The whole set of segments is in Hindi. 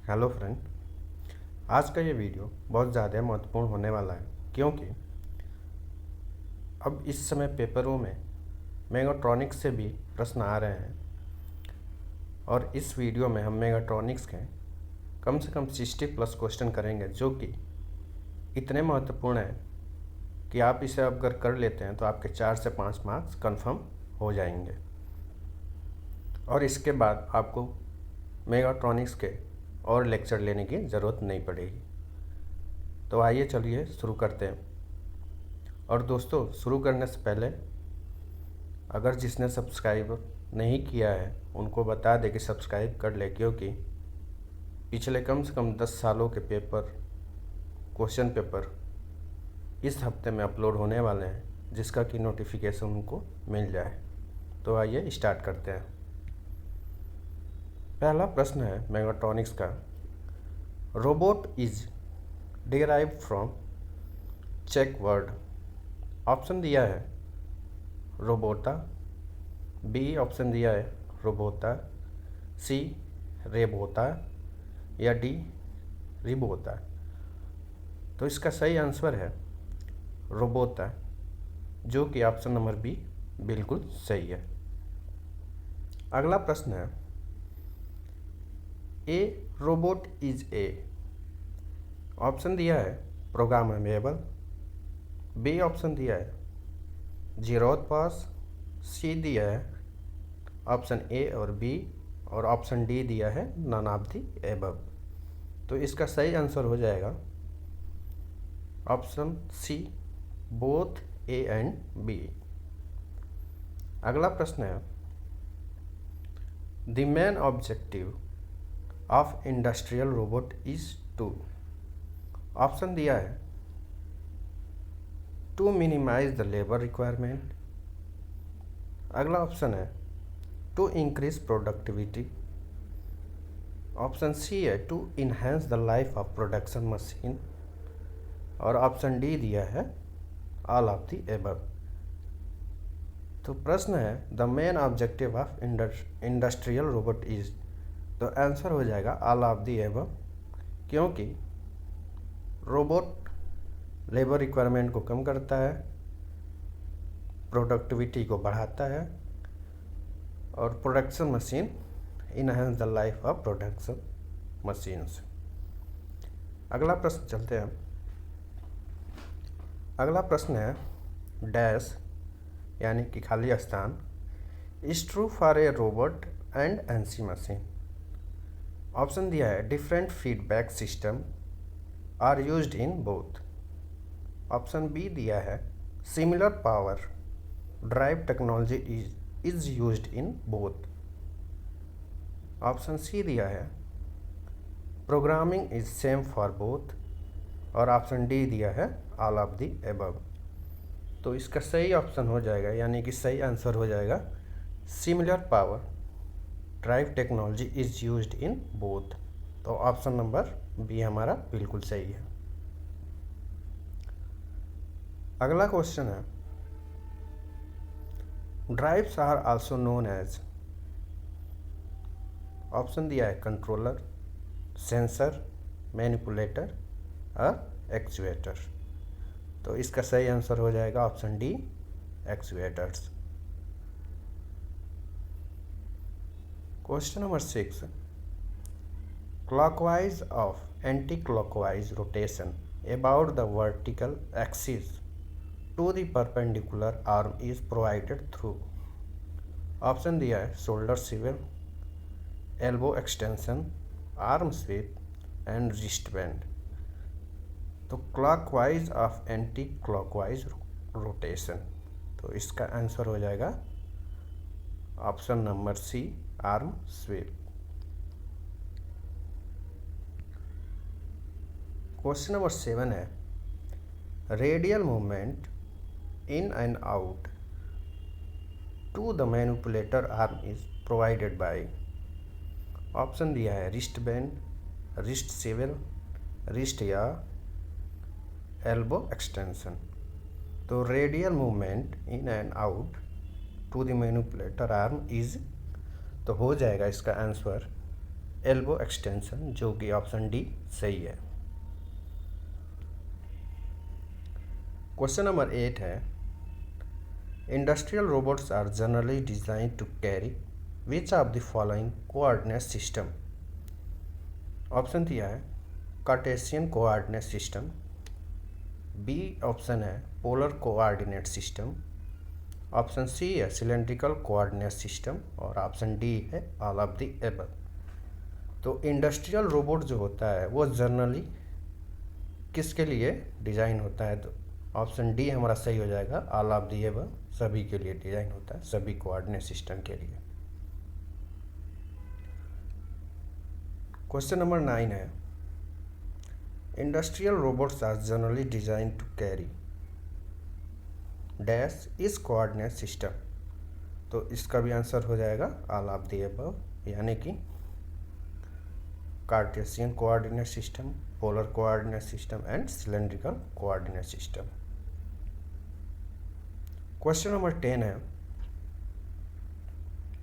Hello friend. आज का ये वीडियो बहुत ज़्यादा महत्वपूर्ण होने वाला है क्योंकि अब इस समय पेपरों में मेगाट्रॉनिक्स से भी प्रश्न आ रहे हैं और इस वीडियो में हम मेगाट्रॉनिक्स के कम से कम 60+ क्वेश्चन करेंगे जो कि इतने महत्वपूर्ण हैं कि आप इसे अगर कर लेते हैं तो आपके 4 से 5 मार्क्स कंफर्म हो जाएंगे और इसके बाद आपको मेगाट्रॉनिक्स के और लेक्चर लेने की ज़रूरत नहीं पड़ेगी। तो आइए चलिए शुरू करते हैं। और दोस्तों, शुरू करने से पहले अगर जिसने सब्सक्राइब नहीं किया है उनको बता दें कि सब्सक्राइब कर ले, क्योंकि पिछले कम से कम 10 सालों के क्वेश्चन पेपर इस हफ्ते में अपलोड होने वाले हैं जिसका कि नोटिफिकेशन उनको मिल जाए। तो आइए स्टार्ट करते हैं। पहला प्रश्न है मेगाट्रॉनिक्स का। रोबोट इज डिराइव्ड फ्रॉम चेक वर्ड। ऑप्शन दिया है रोबोटा, बी ऑप्शन दिया है रोबोता, सी रेबोता या डी रिबोता। तो इसका सही आंसर है रोबोता, जो कि ऑप्शन नंबर बी बिल्कुल सही है। अगला प्रश्न है a robot is a. Option दिया है प्रोग्रामेबल, बी ऑप्शन दिया है जीरोथ पास, सी दिया है ऑप्शन ए और बी, और ऑप्शन डी दिया है नन ऑफ दी एबव। तो इसका सही आंसर हो जाएगा option C, both A and B. अगला प्रश्न है the main objective of industrial robot is to. Option दिया है to minimise the labour requirement. अगला ऑप्शन है to increase productivity. Option C है to enhance the life of production machine, और ऑप्शन डी दिया है ऑल ऑफ द एबव। तो प्रश्न है the main objective of industrial robot is, तो आंसर हो जाएगा ऑल ऑफ द एबव, क्योंकि रोबोट लेबर रिक्वायरमेंट को कम करता है, प्रोडक्टिविटी को बढ़ाता है, और production machine enhance the life of production machines. अगला प्रश्न चलते हैं। अगला प्रश्न है डैश यानी कि खाली स्थान is true for a robot and NC machine. Option दिया है different feedback system are used in both. Option B दिया है similar power drive technology is used in both. Option C दिया है programming is same for both, और ऑप्शन डी दिया है ऑल ऑफ द एबव। तो इसका सही ऑप्शन हो जाएगा, यानी कि सही आंसर हो जाएगा similar power drive technology is used in both. तो ऑप्शन नंबर बी हमारा बिल्कुल सही है। अगला क्वेश्चन है drives are also known as. Option दिया है कंट्रोलर, सेंसर, मैनिपुलेटर और एक्चुएटर। तो इसका सही आंसर हो जाएगा option D actuators. Question number 6 clockwise of anti-clockwise rotation about the vertical axis to the perpendicular arm is provided through। Option दिया है shoulder swivel, elbow extension, arm sweep and wrist band. तो clockwise of anticlockwise rotation, तो इसका आंसर हो जाएगा option number C arm sweep. Question number 7 है radial movement in and out to the manipulator arm is provided by. Option दिया है wrist band, wrist swivel, wrist या एल्बो एक्सटेंशन। तो radial movement in and out to the manipulator arm is, तो हो जाएगा इसका आंसर एल्बो एक्सटेंशन, जो कि ऑप्शन डी सही है। क्वेश्चन नंबर 8 है, industrial robots are generally design to carry which of the following coordinate system. Option दिया है Cartesian coordinate system, B option है polar coordinate system, option C है सिलेंड्रिकल कोऑर्डिनेट सिस्टम और ऑप्शन डी है ऑल ऑफ द एबव। तो इंडस्ट्रियल रोबोट जो होता है वो जनरली किसके लिए डिज़ाइन होता है, तो ऑप्शन डी हमारा सही हो जाएगा, ऑल ऑफ द एबव, सभी के लिए डिज़ाइन होता है, सभी कोऑर्डिनेट सिस्टम के लिए। क्वेश्चन नंबर 9 है, industrial robots are generally design to carry dash इस कोऑर्डिनेट सिस्टम। तो इसका भी आंसर हो जाएगा ऑल ऑफ द अबव, यानी कि Cartesian coordinate system, polar coordinate system and cylindrical coordinate system. Question number 10 है,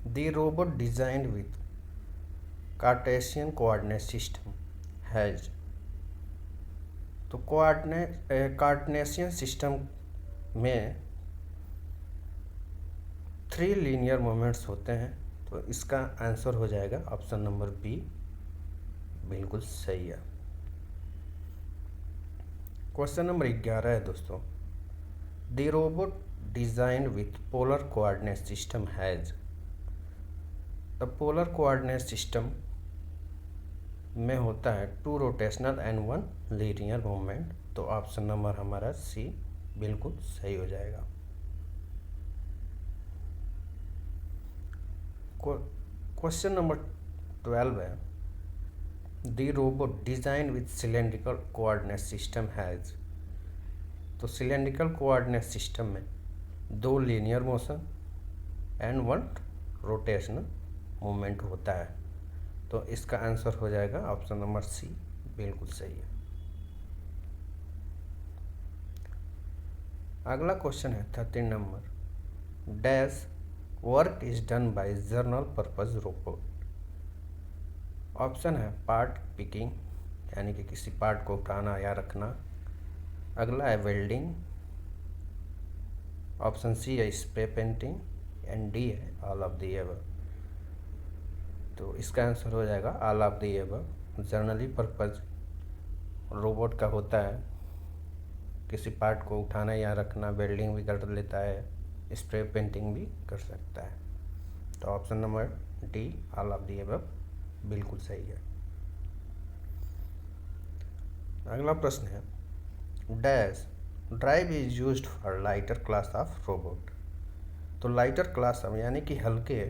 the robot designed with Cartesian coordinate system has. तो कार्टेशियन सिस्टम में 3 लीनियर मोमेंट्स होते हैं, तो इसका आंसर हो जाएगा ऑप्शन नंबर बी, बिल्कुल सही है। क्वेश्चन नंबर 11 है दोस्तों, the robot designed with polar coordinate system has. The polar coordinate system में होता है 2 रोटेशनल एंड 1 लीनियर मूवमेंट, तो ऑप्शन नंबर हमारा सी बिल्कुल सही हो जाएगा। क्वेश्चन नंबर 12 है, the robot design with cylindrical coordinate system has. तो सिलेंड्रिकल कोऑर्डिनेट सिस्टम में 2 linear motion and 1 rotational movement होता है, तो इसका आंसर हो जाएगा ऑप्शन नंबर सी, बिल्कुल सही है। अगला क्वेश्चन है 13 number, dash work is done by general purpose robot. Option है पार्ट पिकिंग, यानी कि किसी पार्ट को उठाना या रखना, अगला है वेल्डिंग, ऑप्शन सी है स्प्रे पेंटिंग एंड डी है ऑल ऑफ द एबव। तो इसका आंसर हो जाएगा all of the above. Generally purpose robot का होता है किसी पार्ट को उठाना या रखना, वेल्डिंग भी कर लेता है, स्प्रे पेंटिंग भी कर सकता है, तो option number D all of the above बिल्कुल सही है। अगला प्रश्न है, dash drive is used for lighter class of robot. तो लाइटर क्लास यानी कि हल्के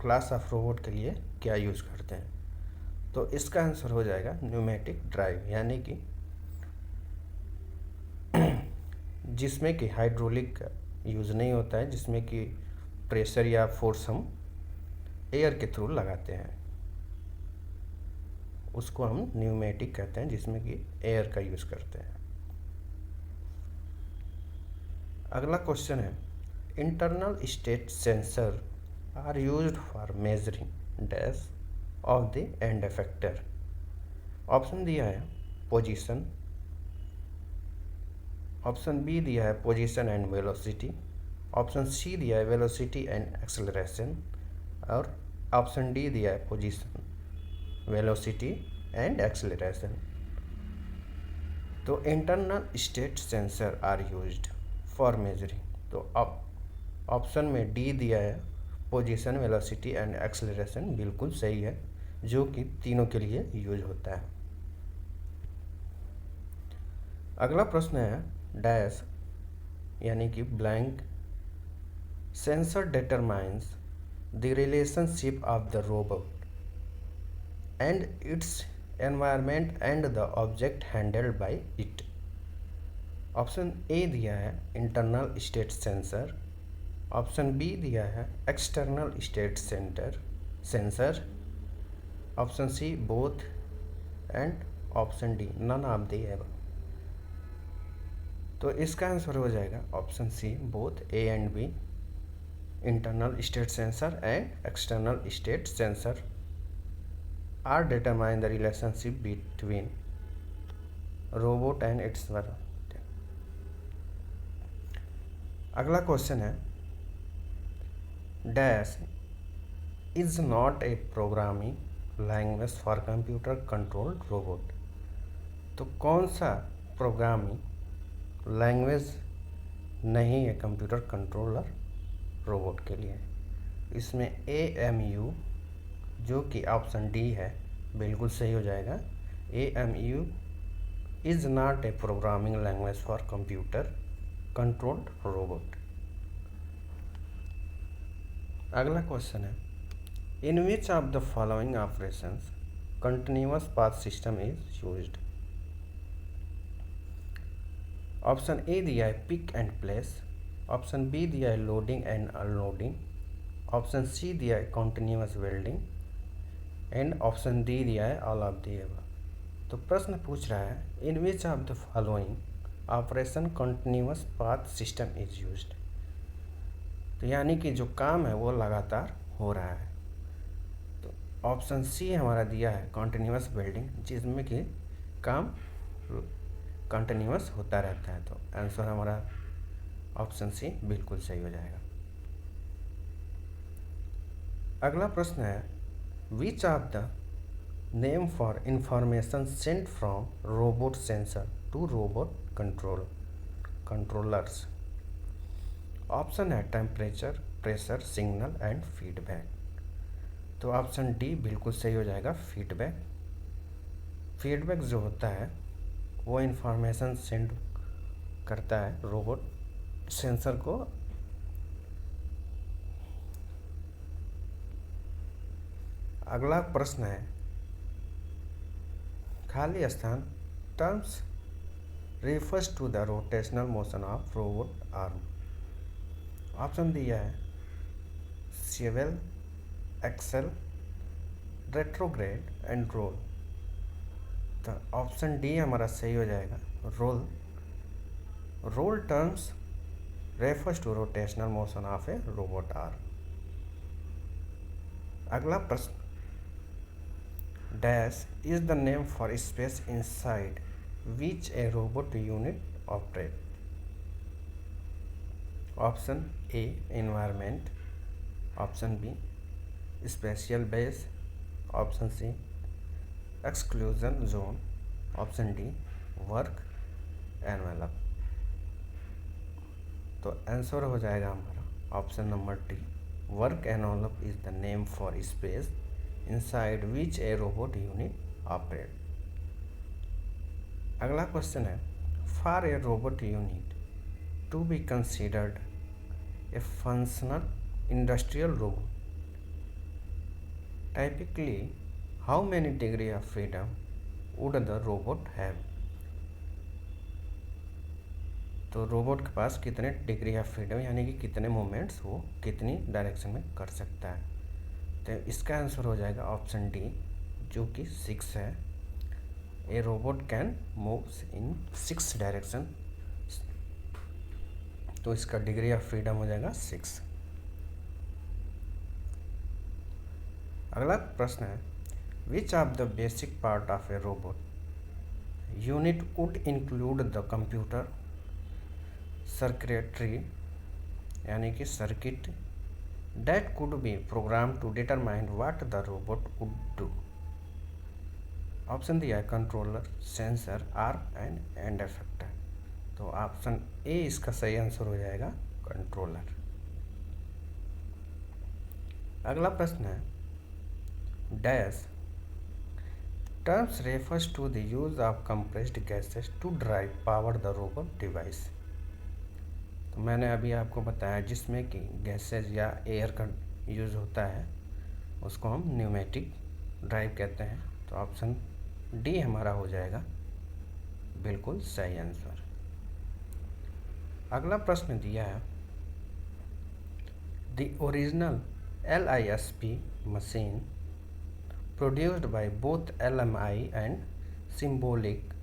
क्लास ऑफ रोबोट के लिए क्या यूज़ करते हैं, तो इसका आंसर हो जाएगा न्यूमेटिक ड्राइव, यानी कि जिसमें कि हाइड्रोलिक का यूज़ नहीं होता है, जिसमें कि प्रेशर या फोर्स हम एयर के थ्रू लगाते हैं, उसको हम न्यूमेटिक कहते हैं, जिसमें कि एयर का यूज़ करते हैं। अगला क्वेश्चन है, internal state sensor are used for measuring dash of the end effector. Option दिया है पोजीशन, ऑप्शन बी दिया है position and velocity, option C दिया है वेलोसिटी एंड एक्सेलरेशन और ऑप्शन डी दिया है पोजीशन, वेलोसिटी एंड एक्सेलरेशन। तो internal state sensor are used for measuring, तो ऑप्शन में डी दिया है पोजीशन, वेलोसिटी एंड एक्सेलरेशन, बिल्कुल सही है, जो कि तीनों के लिए यूज होता है। अगला प्रश्न है, डैश यानी कि blank sensor determines the relationship of the robot and its environment and the object handled by it. Option A दिया है internal state sensor, option B दिया है external state sensor, option C both and option D none of the above. तो इसका आंसर हो जाएगा option C both, A and B, internal state sensor and external state sensor. Are determine the relationship between robot and it's work. अगला क्वेश्चन है dash is not a programming language for computer controlled robot. तो कौन सा प्रोग्रामिंग लैंग्वेज नहीं है कंप्यूटर कंट्रोलर रोबोट के लिए? इसमें AMU जो कि ऑप्शन डी है बिल्कुल सही हो जाएगा। AMU is not a programming language for computer controlled robot. अगला क्वेश्चन है in which of the following operations continuous path system is used. Option A दिया है pick and place, option B दिया है loading and unloading, option C दिया है continuous welding and option D दिया है ऑल ऑफ दी अबव। तो प्रश्न पूछ रहा है in which of the following operation continuous path system is used. तो यानी कि जो काम है वो लगातार हो रहा है। तो ऑप्शन सी हमारा दिया है कॉन्टिन्यूअस वेल्डिंग, जिसमें कि काम कंटिन्यूअस होता रहता है। तो आंसर हमारा ऑप्शन सी बिल्कुल सही हो जाएगा। अगला प्रश्न है which of the name for information sent from robot sensor to robot controllers. Option है temperature, pressure, signal and feedback. तो ऑप्शन डी बिल्कुल सही हो जाएगा फीडबैक। फीडबैक जो होता है वो इंफॉर्मेशन सेंड करता है रोबोट सेंसर को। अगला प्रश्न है खाली स्थान terms refers to the rotational motion of robot arm। Option दिया है swivel, axle, retrograde and roll. तो ऑप्शन डी हमारा सही हो जाएगा roll. Roll terms refers to rotational motion of a robot arm। अगला प्रश्न dash is the name for space inside which a robot unit operate. Option A environment, option B spatial base, option C exclusion zone, option D work envelope. तो आंसर हो जाएगा हमारा option number D work envelope is the name for space inside which a robot unit operate। अगला क्वेश्चन है for a robot unit to be considered a functional industrial robot typically how many degree of freedom would the robot have. तो रोबोट के पास कितने डिग्री ऑफ फ्रीडम यानी कि कितने मूवमेंट्स वो कितनी डायरेक्शन में कर सकता है। तो इसका आंसर हो जाएगा ऑप्शन डी जो कि 6 है। A robot can move in 6 direction. तो इसका डिग्री ऑफ फ्रीडम हो जाएगा 6। अगला प्रश्न है which of the basic part of A robot unit would include the computer circuitry यानी कि circuit that could be programmed to determine what the robot would do। Option दिया है controller, sensor, arm end effector. तो ऑप्शन ए इसका सही आंसर हो जाएगा कंट्रोलर। अगला प्रश्न है dash terms refers to the use of compressed gases to drive power the robot device. तो मैंने अभी आपको बताया जिसमें कि गैसेज या एयर का यूज़ होता है उसको हम न्यूमेटिक ड्राइव कहते हैं। तो ऑप्शन डी हमारा हो जाएगा बिल्कुल सही आंसर। अगला प्रश्न दिया है the original LISP machine produced by both LMI and symbolic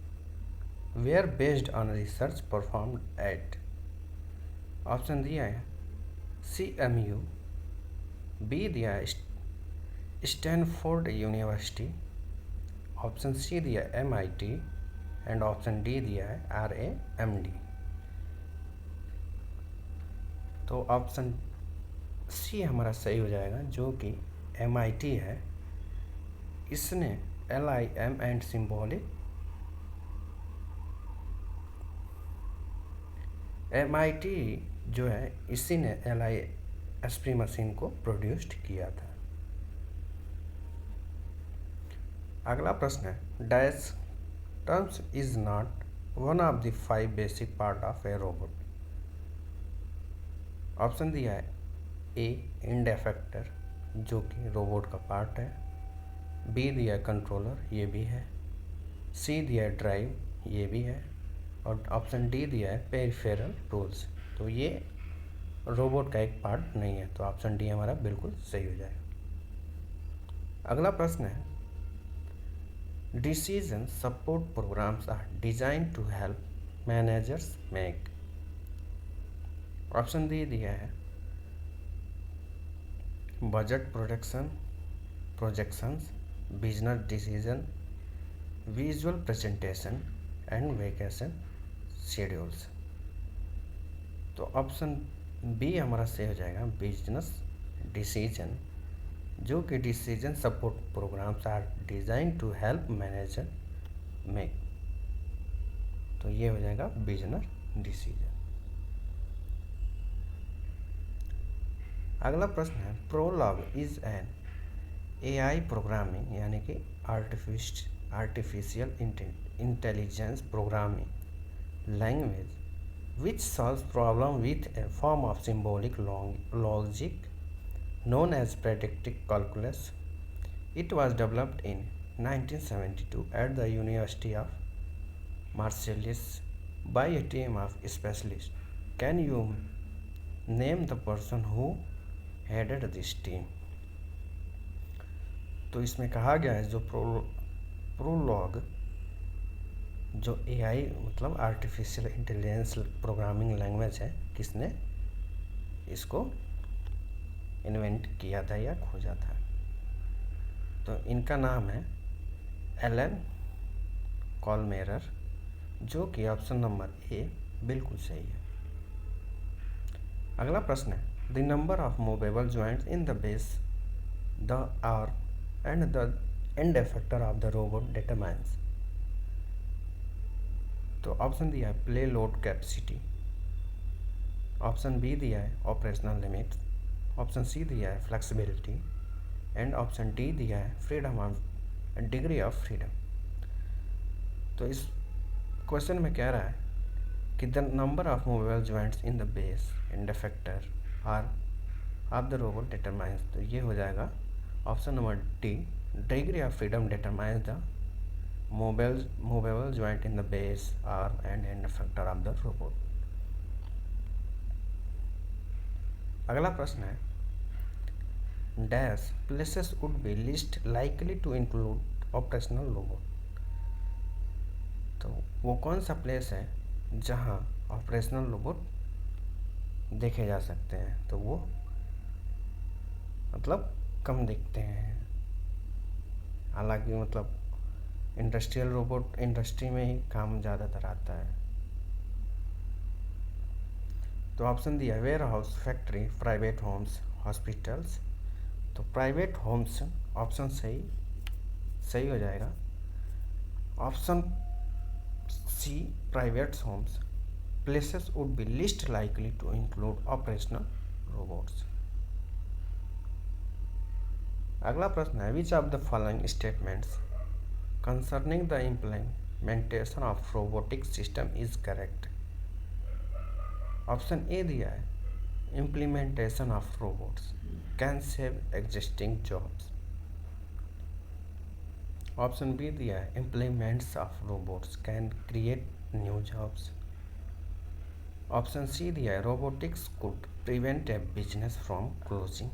were based on research performed at. Option दिया है CMU, बी दिया है स्टैनफोर्ड यूनिवर्सिटी, ऑप्शन सी दिया है MIT एंड ऑप्शन डी दिया है RAMD। तो ऑप्शन सी हमारा सही हो जाएगा, जो कि MIT है। इसने LIM एंड सिंबॉलिक MIT जो है इसी ने LISP मशीन को प्रोड्यूस्ड किया था। अगला प्रश्न है dash terms is not one of the 5 basic part of A robot. Option दिया है ए एंड इफेक्टर, जो कि रोबोट का पार्ट है। बी दिया कंट्रोलर, ये भी है। सी दिया ड्राइव, ये भी है। और ऑप्शन डी दिया है पेरिफेरल टूल्स, तो ये रोबोट का एक पार्ट नहीं है। तो ऑप्शन डी हमारा बिल्कुल सही हो जाएगा। अगला प्रश्न है decision support programs are design to help managers make. Option D दिया है budget projections, business decision, visual presentation and vacation schedules. तो ऑप्शन बी हमारा सही हो जाएगा बिजनेस डिसीजन, जो कि decision support programs are design to help manager make. तो ये हो जाएगा बिजनेस डिसीजन। अगला प्रश्न है prolog is an AI programming यानी कि artificial intelligence programming language which solves problem with A form of symbolic logic known as predictive calculus. It was developed in 1972 at the University of Marseille by a team of specialists. Can you name the person who headed this team? तो इसमें कहा गया है जो प्रोलॉग जो AI मतलब आर्टिफिशियल इंटेलिजेंस प्रोग्रामिंग लैंग्वेज है, किसने इसको इन्वेंट किया था या खोजा था। तो इनका नाम है एलन कॉलमेरर, जो कि ऑप्शन नंबर ए बिल्कुल सही है। अगला प्रश्न है the number of movable joints in the base the arm and the end effector of the robot determines. तो ऑप्शन दिया है play load capacity, option B दिया है ऑपरेशनल लिमिट्स, ऑप्शन सी दिया है फ्लेक्सिबिलिटी एंड ऑप्शन डी दिया है freedom of degree of freedom. तो इस क्वेश्चन में कह रहा है कि the number of movable joints in the base end effector are of the robot determines. तो ये हो जाएगा option number D degree of freedom determines the movable joint in the base are end effector of the robot. अगला प्रश्न है dash places would be least likely to include operational robot. तो वो कौन सा प्लेस है जहाँ ऑपरेशनल रोबोट देखे जा सकते हैं। तो वो मतलब कम दिखते हैं, हालांकि मतलब इंडस्ट्रियल रोबोट इंडस्ट्री में ही काम ज़्यादातर आता है। तो ऑप्शन दिया warehouse, factory, private homes, hospitals. तो प्राइवेट होम्स ऑप्शन सही हो जाएगा। Option C private homes places would be least likely to include operational robots. अगला प्रश्न है which of the following statements concerning the implementation of robotic system is correct. Option A दिया है implementation of robots can save existing jobs. Option B दिया है implements of robots can create new jobs. Option C दिया है robotics could prevent A business from closing.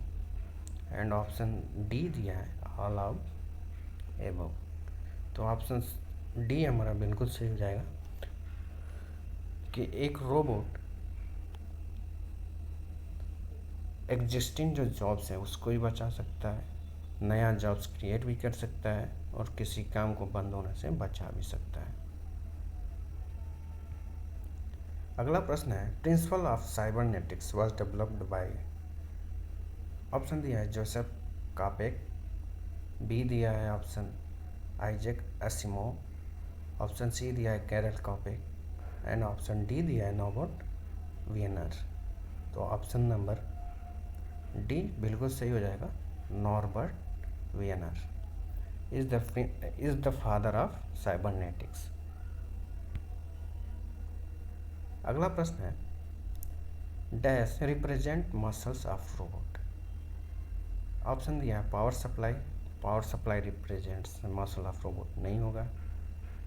And option D दिया है ऑल ऑफ एबव। तो ऑप्शन डी हमारा बिल्कुल सही हो जाएगा कि एक रोबोट एग्जिस्टिंग जो जॉब्स है उसको ही बचा सकता है, नया जॉब्स क्रिएट भी कर सकता है और किसी काम को बंद होने से बचा भी सकता है। अगला प्रश्न है, principle of cybernetics was developed by. Option दिया है जोसेफ कापेक, बी दिया है option Isaac Asimov, option C दिया है Karel Capek and option D दिया है नॉर्बर्ट वियनर। तो ऑप्शन नंबर डी बिल्कुल सही हो जाएगा, Norbert Wiener is the father of cybernetics. अगला प्रश्न है, dash represent muscles of robot. Option दिया है power supply represents muscle of robot, नहीं होगा।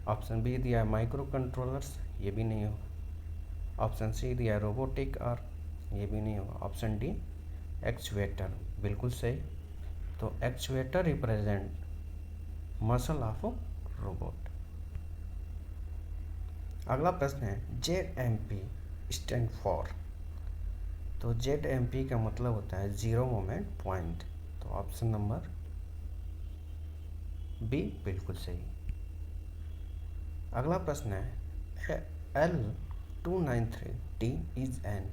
ऑप्शन बी दिया है माइक्रो कंट्रोलर्स, ये भी नहीं होगा। ऑप्शन सी दिया है रोबोटिक आर्म, ये भी नहीं होगा। ऑप्शन डी एक्चुएटर, बिल्कुल सही। तो actuator represent muscle of robot. अगला प्रश्न है, ZMP स्टैंड फॉर। तो ZMP का मतलब होता है जीरो मोमेंट पॉइंट। तो ऑप्शन नंबर बी बिल्कुल सही। अगला प्रश्न है, L293T इज एन।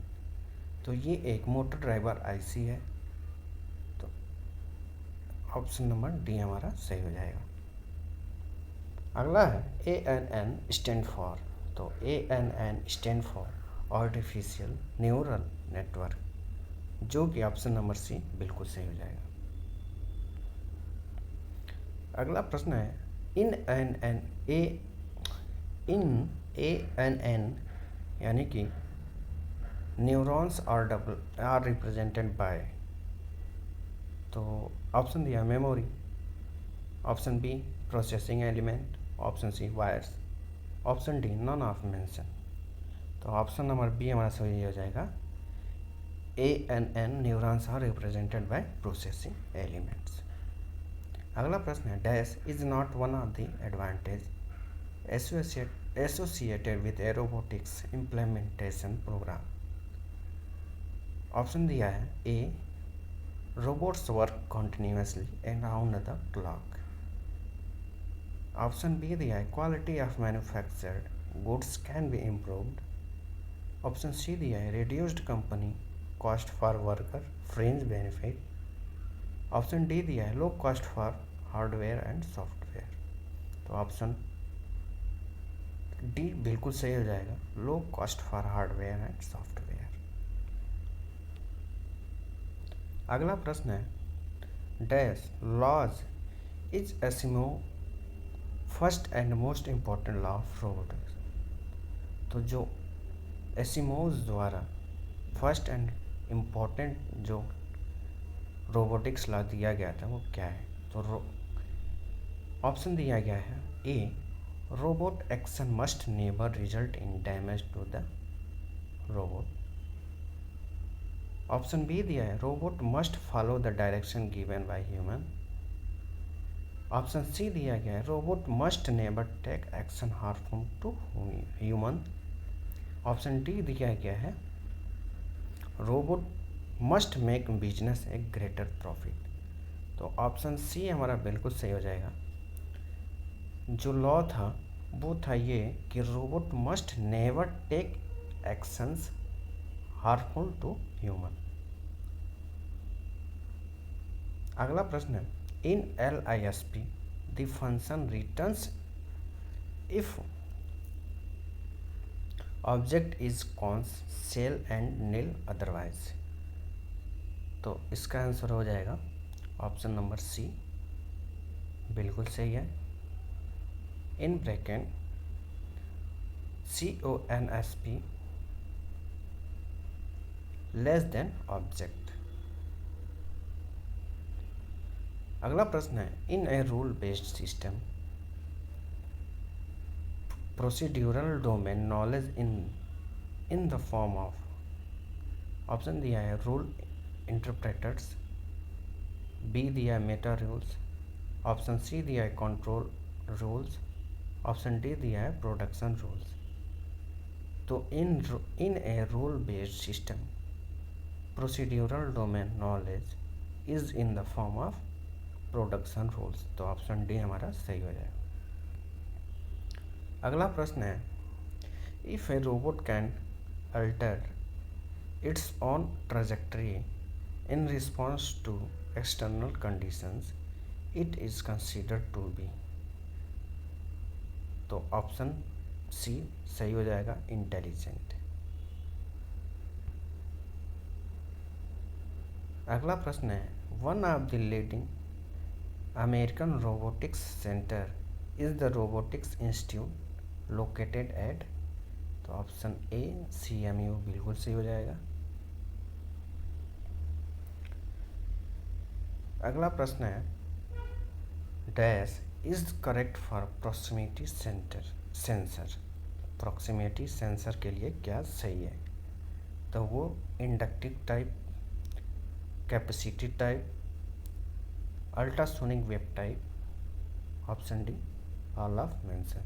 तो ये एक मोटर ड्राइवर IC है। तो ऑप्शन नंबर डी हमारा सही हो जाएगा। अगला है, ANN स्टैंड फॉर। तो ANN stand for artificial neural network, जो कि ऑप्शन नंबर सी बिल्कुल सही हो जाएगा। अगला प्रश्न है, इन ANN यानी कि न्यूरॉन्स आर रिप्रेजेंटेड बाय। तो ऑप्शन दिया memory, option B processing element, option C wires, option D none of mention. तो ऑप्शन नंबर बी हमारा सही हो जाएगा, ANN neurons are represented by processing elements. अगला प्रश्न है, dash is not one of the advantage associated with a robotics implementation program. Option दिया है A robots work continuously and around the clock. Option B दिया है quality of manufactured goods can be improved. Option C दिया है reduced company cost for worker fringe benefit. Option D दिया है low cost for hardware and software. तो ऑप्शन डी बिल्कुल सही हो जाएगा, low cost for hardware and software. अगला प्रश्न है, dash laws is Asimov first and most important law of robotics. तो जो एसिमोव द्वारा फर्स्ट एंड इम्पॉर्टेंट जो रोबोटिक्स लॉ दिया गया था वो क्या है। तो ऑप्शन दिया गया है a robot action must never result in damage to the robot. Option B दिया है robot must follow the direction given by human. Option C दिया गया है robot must never take action harmful to human. Option D दिया गया है robot must make business a greater profit. तो ऑप्शन सी हमारा बिल्कुल सही हो जाएगा। जो लॉ था वो था ये कि robot must never take actions harmful to human. अगला प्रश्न है, in LISP the function returns if object is cons cell and nil otherwise. तो इसका आंसर हो जाएगा ऑप्शन नंबर सी बिल्कुल सही है, in bracket CONSP less than object. अगला प्रश्न है, in a rule based system procedural domain knowledge in the form of. Option दिया है रूल इंटरप्रेटर्स, बी दिया है मेटा रूल्स, ऑप्शन सी दिया है कंट्रोल रूल्स, ऑप्शन डी दिया है प्रोडक्शन रूल्स। तो in a rule based system procedural domain knowledge is in the form of production rules. तो ऑप्शन डी हमारा सही हो जाएगा। अगला प्रश्न है, if a robot can alter its own trajectory in response to external conditions it is considered to be. तो ऑप्शन सी सही हो जाएगा, इंटेलिजेंट। अगला प्रश्न है, one of the leading American robotics centre is the robotics institute located eight. तो ऑप्शन ए CMU बिल्कुल सही हो जाएगा। अगला प्रश्न है, dash is correct for proximity sensor. Proximity sensor के लिए क्या सही है? तो वो inductive type, capacity type, ultrasonic wave type. Option D all of mention.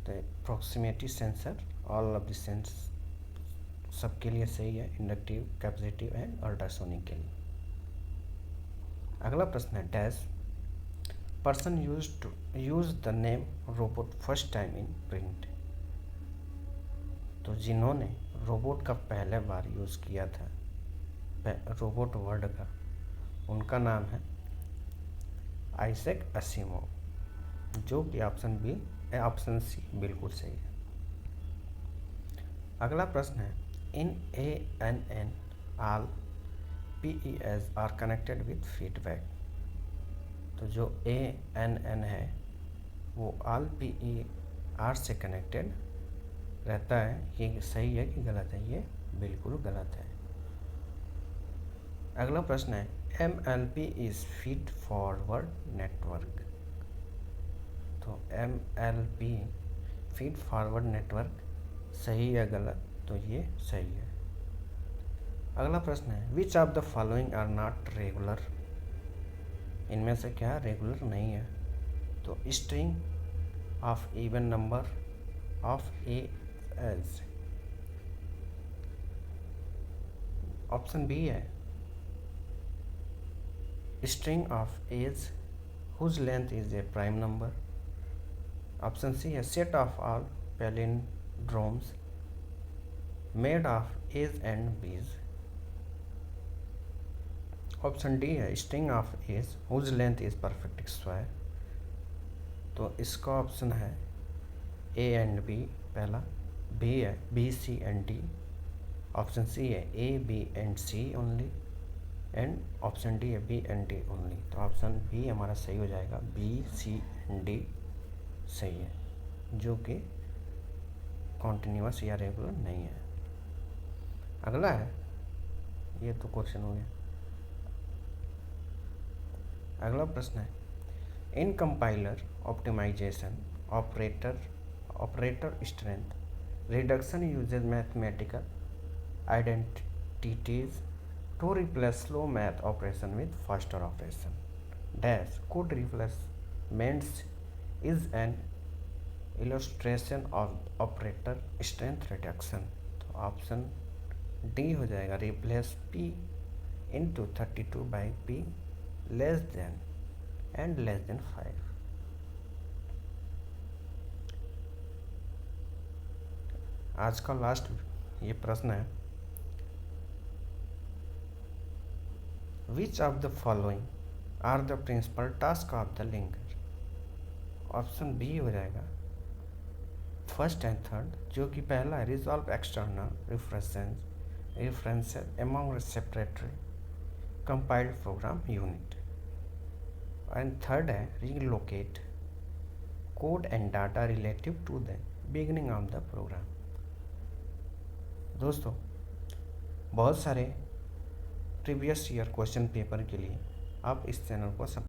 तो proximity sensor all of the sense सबके लिए सही है, इंडक्टिव, कैपेसिटिव एंड अल्ट्रासोनिक के लिए। अगला प्रश्न है, dash person use the name robot first time in print. तो जिन्होंने रोबोट का पहले बार यूज़ किया था, रोबोट वर्ड का, उनका नाम है आइजैक असिमोव, जो कि ऑप्शन सी बिल्कुल सही है। अगला प्रश्न है, in ANN all PES are connected with feedback. तो जो ANN है वो ऑल PER से कनेक्टेड रहता है। ये सही है कि गलत है? ये बिल्कुल गलत है। अगला प्रश्न है, MLP is feed forward network. तो MLP फीड फॉरवर्ड नेटवर्क सही या गलत? तो ये सही है। अगला प्रश्न है, which of the following are not regular. इनमें से क्या रेगुलर नहीं है? तो string of even number of a's. Option B है string of a's whose length is a prime number. Option C है set of all palindromes made of a's and b's. Option D है string of a's whose length is perfect square. तो इसका ऑप्शन है ए एंड बी पहला, बी है B C and D, option C है A B and C only, and option D है बी एंड डी ओनली। तो ऑप्शन बी हमारा सही हो जाएगा, बी सी एंड डी सही है, जो कि कॉन्टिन्यूअस या रेगुलर नहीं है। अगला है, ये तो क्वेश्चन हो गया। अगला प्रश्न है, in compiler optimisation operator strength reduction uses mathematical identities to replace slow math operation with faster operation. Dash could replacements is an illustration of operator strength reduction। तो ऑप्शन डी हो जाएगा, replace P into 32 by P less than and less than 5। आज का लास्ट ये प्रश्न है, which of the following are the principal task of the linker. Option B हो जाएगा फर्स्ट एंड थर्ड, जो कि पहला है resolve external references among separately compiled program unit, and third है relocate code and data relative to the beginning of the programme. दोस्तों, बहुत सारे प्रीवियस ईयर क्वेश्चन पेपर के लिए आप इस चैनल को